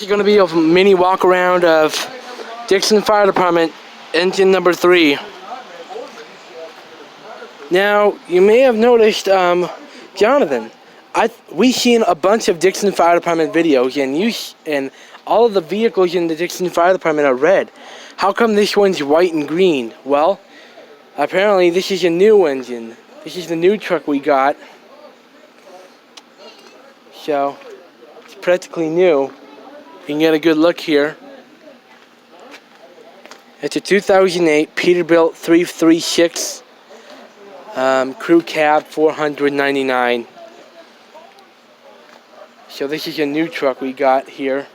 This is going to be a mini walk around of Dixon Fire Department engine number 3. Now, you may have noticed, Jonathan, we've seen a bunch of Dixon Fire Department videos, and all of the vehicles in the Dixon Fire Department are red. How come this one's white and green? Well, apparently this is a new engine. This is the new truck we got. So, it's practically new. You can get a good look here. It's a 2008 Peterbilt 336 crew cab 499. So this is a new truck we got here.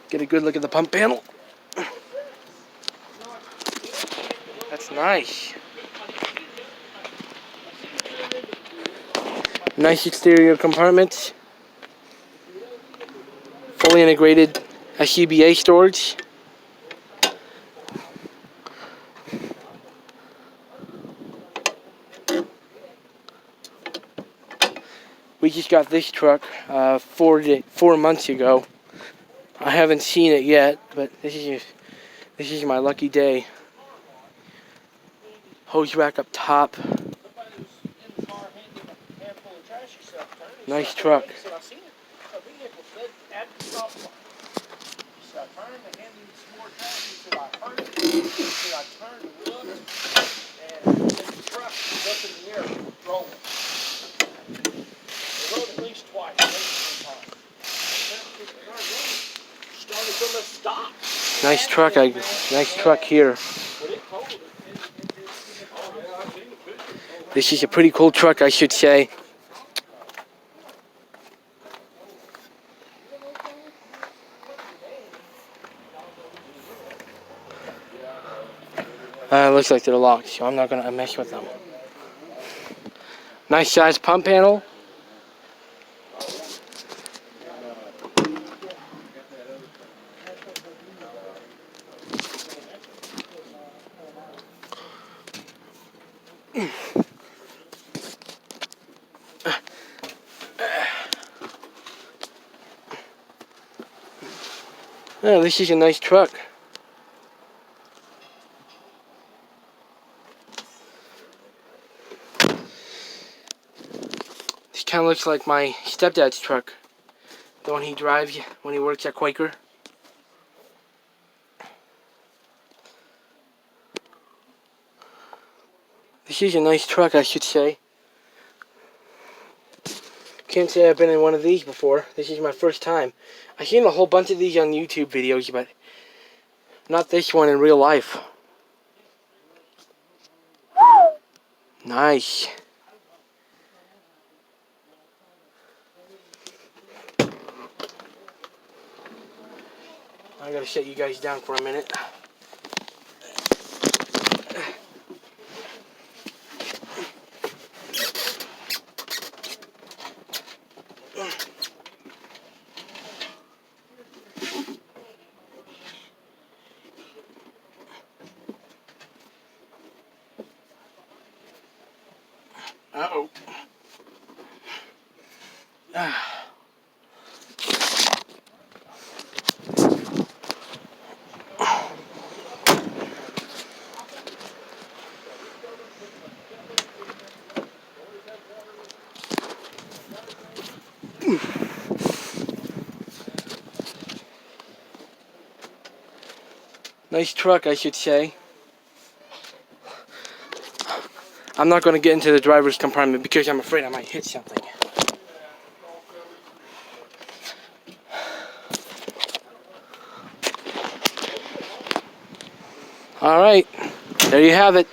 Get a good look at the pump panel. That's nice. Nice exterior compartments. Fully integrated SCBA storage. We just got this truck 4 months ago. I haven't seen it yet, but this is my lucky day. Hose rack up top. Nice truck. Nice truck, nice truck here. This is a pretty cool truck, I should say. Looks like they're locked, so I'm not gonna mess with them. Nice size pump panel. Oh, this is a nice truck. This kind of looks like my stepdad's truck. The one he drives when he works at Quaker. This is a nice truck, I should say. Can't say I've been in one of these before. This is my first time. I've seen a whole bunch of these on YouTube videos, but not this one in real life. Nice. I gotta shut you guys down for a minute. Uh-oh. Nice truck, I should say. I'm not going to get into the driver's compartment because I'm afraid I might hit something. Alright, there you have it.